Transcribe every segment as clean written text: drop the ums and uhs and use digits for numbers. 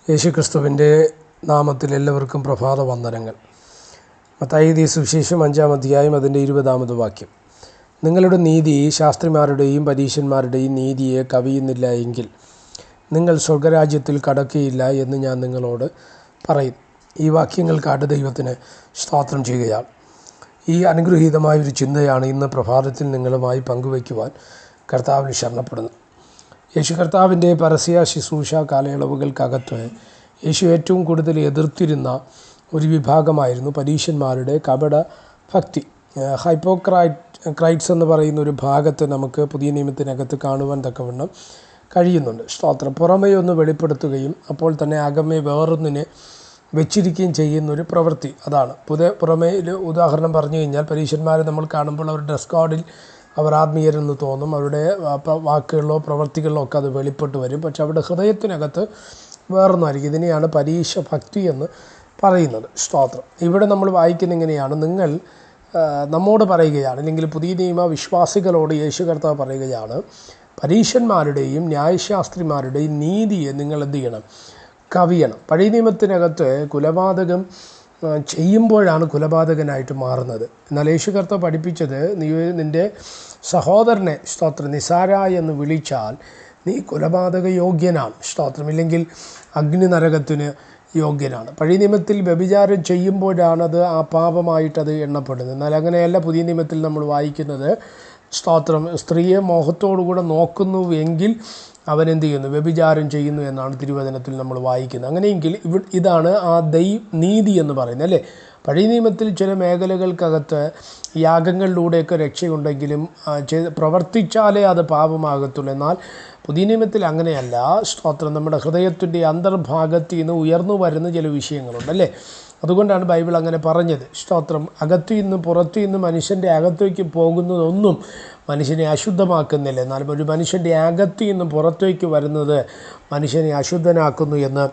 യേശുക്രിസ്തുവിൻ്റെ നാമത്തിൽ എല്ലാവർക്കും പ്രഭാത വന്ദനങ്ങൾ. മത്തായി സുവിശേഷം 5-ാം അധ്യായം അതിൻ്റെ 20-ാമത് വാക്യം. നിങ്ങളുടെ നീതി ശാസ്ത്രിമാരുടെയും പരീശന്മാരുടെയും നീതിയെ കവിയുന്നില്ല എങ്കിൽ നിങ്ങൾ സ്വർഗരാജ്യത്തിൽ കടക്കുകയില്ല എന്ന് ഞാൻ നിങ്ങളോട് പറയുന്നു. ഈ വാക്യങ്ങൾക്കായിട്ട് ദൈവത്തിന് സ്തോത്രം ചെയ്യുകയാണ്. ഈ അനുഗ്രഹീതമായൊരു ചിന്തയാണ് ഇന്ന് പ്രഭാതത്തിൽ നിങ്ങളുമായി പങ്കുവയ്ക്കുവാൻ കർത്താവിന് ശരണപ്പെടുന്നത്. യേശു കർത്താവിൻ്റെ പരസ്യ ശുശ്രൂഷ കാലയളവുകൾക്കകത്ത് യേശു ഏറ്റവും കൂടുതൽ എതിർത്തിരുന്ന ഒരു വിഭാഗമായിരുന്നു പരീശന്മാരുടെ കപട ഭക്തി. ഹൈപ്പോക്രൈറ്റ്സ് എന്ന് പറയുന്ന ഒരു ഭാഗത്ത് നമുക്ക് പുതിയ നിയമത്തിനകത്ത് കാണുവാൻ തക്കവണ്ണം കഴിയുന്നുണ്ട്. സ്തോത്രം. പുറമേ ഒന്ന് വെളിപ്പെടുത്തുകയും അപ്പോൾ തന്നെ അകമേ വേറൊന്നിനെ വെച്ചിരിക്കുകയും ചെയ്യുന്നൊരു പ്രവൃത്തി. അതാണ് പുറമേയിൽ ഉദാഹരണം പറഞ്ഞു കഴിഞ്ഞാൽ പരീശന്മാരെ നമ്മൾ കാണുമ്പോൾ അവർ ഡ്രസ് കോഡിൽ അവർ ആത്മീയരെന്ന് തോന്നും. അവരുടെ വാക്കുകളിലോ പ്രവൃത്തികളിലോ ഒക്കെ അത് വെളിപ്പെട്ട് വരും. പക്ഷെ അവരുടെ ഹൃദയത്തിനകത്ത് വേറൊന്നായിരിക്കും. ഇതിനെയാണ് പരീശ ഭക്തി എന്ന് പറയുന്നത്. സ്തോത്രം. ഇവിടെ നമ്മൾ വായിക്കുന്ന ഇങ്ങനെയാണ്, നിങ്ങൾ നമ്മോട് പറയുകയാണ്, അല്ലെങ്കിൽ പുതിയ നിയമ വിശ്വാസികളോട് യേശു കർത്താവ് പറയുകയാണ്, പരീശന്മാരുടെയും ന്യായശാസ്ത്രിമാരുടെയും നീതിയെ നിങ്ങൾ എന്ത് ചെയ്യണം? കവിയണം. പഴയ നിയമത്തിനകത്ത് കുലപാതകം ചെയ്യുമ്പോഴാണ് കുലപാതകനായിട്ട് മാറുന്നത്. എന്നാൽ യേശു കർത്താവ് പഠിപ്പിച്ചത്, നീ നിൻ്റെ സഹോദരനെ സ്തോത്രം നിസാര എന്ന് വിളിച്ചാൽ നീ കൊലപാതക യോഗ്യനാണ്. സ്തോത്രം. ഇല്ലെങ്കിൽ അഗ്നി നരകത്തിന് യോഗ്യനാണ്. പഴയ നിയമത്തിൽ വ്യഭിചാരം ചെയ്യുമ്പോഴാണത് ആ പാപമായിട്ടത് എണ്ണപ്പെടുന്നത്. എന്നാൽ അങ്ങനെയല്ല പുതിയ നിയമത്തിൽ നമ്മൾ വായിക്കുന്നത്. സ്തോത്രം. സ്ത്രീയെ മോഹത്തോടുകൂടെ നോക്കുന്നുവെങ്കിൽ അവനെന്ത് ചെയ്യുന്നു? വ്യഭിചാരം ചെയ്യുന്നു എന്നാണ് തിരുവചനത്തിൽ നമ്മൾ വായിക്കുന്നത്. അങ്ങനെയെങ്കിൽ ഇതാണ് ആ നീതി എന്ന് പറയുന്നത്, അല്ലേ? പഴയ നിയമത്തിൽ ചില മേഖലകൾക്കകത്ത് യാഗങ്ങളിലൂടെയൊക്കെ രക്ഷയുണ്ടെങ്കിലും പ്രവർത്തിച്ചാലേ അത് പാപമാകത്തുള്ളൂ. എന്നാൽ പുതിയ നിയമത്തിൽ അങ്ങനെയല്ല. സ്തോത്രം. നമ്മുടെ ഹൃദയത്തിൻ്റെ അന്തർഭാഗത്തിൽ നിന്ന് ഉയർന്നു വരുന്ന ചില വിഷയങ്ങളുണ്ട്, അല്ലേ? അതുകൊണ്ടാണ് ബൈബിൾ അങ്ങനെ പറഞ്ഞത്. സ്തോത്രം. അകത്തു നിന്ന് പുറത്തു നിന്ന് മനുഷ്യൻ്റെ അകത്തേക്ക് പോകുന്നതൊന്നും മനുഷ്യനെ അശുദ്ധമാക്കുന്നില്ല. എന്നാൽ ഒരു മനുഷ്യൻ്റെ അകത്തു നിന്ന് പുറത്തേക്ക് വരുന്നത് മനുഷ്യനെ അശുദ്ധനാക്കുന്നു എന്ന്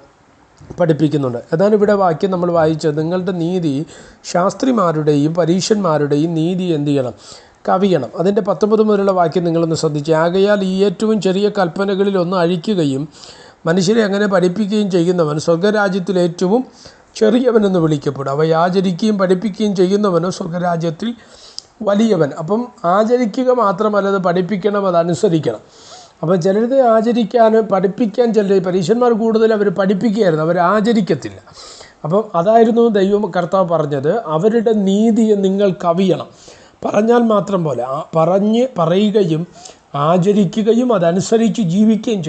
പഠിപ്പിക്കുന്നുണ്ട്. അതാണ് ഇവിടെ വാക്യം നമ്മൾ വായിച്ചത്. നിങ്ങളുടെ നീതി ശാസ്ത്രിമാരുടെയും പരീശന്മാരുടെയും നീതി എന്ത് ചെയ്യണം? കവിയണം. അതിൻ്റെ 19 മുതലുള്ള വാക്യം നിങ്ങളൊന്ന് ശ്രദ്ധിച്ച്. ആകയാൽ ഈ ഏറ്റവും ചെറിയ കൽപ്പനകളിൽ ഒന്ന് അഴിക്കുകയും മനുഷ്യരെ അങ്ങനെ പഠിപ്പിക്കുകയും ചെയ്യുന്നവൻ സ്വർഗരാജ്യത്തിൽ ഏറ്റവും ചെറിയവനെന്ന് വിളിക്കപ്പെടും. അവ ആചരിക്കുകയും പഠിപ്പിക്കുകയും ചെയ്യുന്നവനോ സ്വർഗരാജ്യത്തിൽ വലിയവൻ. അപ്പം ആചരിക്കുക മാത്രമല്ല, അത് പഠിപ്പിക്കണം, അതനുസരിക്കണം. അപ്പം ചിലത് ആചരിക്കാൻ പഠിപ്പിക്കാൻ ചിലർ പരീശന്മാർ കൂടുതൽ അവർ പഠിപ്പിക്കുകയായിരുന്നു, അവർ ആചരിക്കത്തില്ല. അപ്പം അതായിരുന്നു ദൈവം കർത്താവ് പറഞ്ഞത്, അവരുടെ നീതിയെ നിങ്ങൾ കവിയണം. പറഞ്ഞാൽ മാത്രം പോലെ പറയുകയും ആചരിക്കുകയും അതനുസരിച്ച് ജീവിക്കുകയും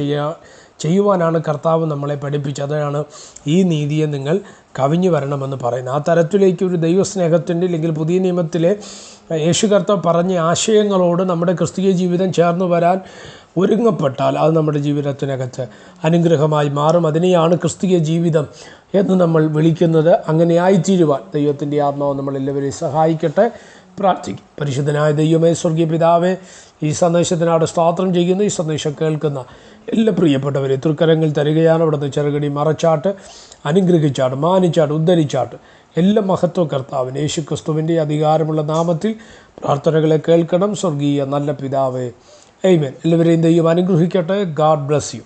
ചെയ്യുവാനാണ് കർത്താവ് നമ്മളെ പഠിപ്പിച്ചത്. അതാണ് ഈ നീതിയെ നിങ്ങൾ കവിഞ്ഞു വരണമെന്ന് പറയുന്നത്. ആ തരത്തിലേക്ക് ഒരു ദൈവസ്നേഹത്തിൻ്റെ, അല്ലെങ്കിൽ പുതിയ നിയമത്തിലെ യേശു കർത്താവ് പറഞ്ഞ ആശയങ്ങളോട് നമ്മുടെ ക്രിസ്തീയ ജീവിതം ചേർന്ന് വരാൻ ഒരുങ്ങപ്പെട്ടാൽ അത് നമ്മുടെ ജീവിതത്തിനകത്ത് അനുഗ്രഹമായി മാറും. അതിനെയാണ് ക്രിസ്തീയ ജീവിതം എന്ന് നമ്മൾ വിളിക്കുന്നത്. അങ്ങനെ ആയിത്തീരുവാൻ ദൈവത്തിൻ്റെ ആത്മാവ് നമ്മളെല്ലാവരെയും സഹായിക്കട്ടെ. പ്രാർത്ഥിക്കും. പരിശുദ്ധനായ ദൈവമേ, സ്വർഗീയ പിതാവേ, ഈ സന്ദേശത്തിനോട് സ്തോത്രം ചെയ്യുന്നു. ഈ സന്ദേശം കേൾക്കുന്ന എല്ലാ പ്രിയപ്പെട്ടവരെ തൃക്കരങ്ങൾ തരികയാണ്. അവിടുന്ന് ചെറുകടി മറച്ചാട്ട്, അനുഗ്രഹിച്ചാട്ട്, മാനിച്ചാട്ട്, ഉദ്ധരിച്ചാട്ട് എല്ലാ മഹത്വ കർത്താവിന് യേശു ക്രിസ്തുവിൻ്റെ അധികാരമുള്ള നാമത്തിൽ പ്രാർത്ഥനകളെ കേൾക്കണം. സ്വർഗീയ നല്ല പിതാവേ, ആമേൻ. എല്ലാവരെയും ദൈവം അനുഗ്രഹിക്കട്ടെ. God bless you.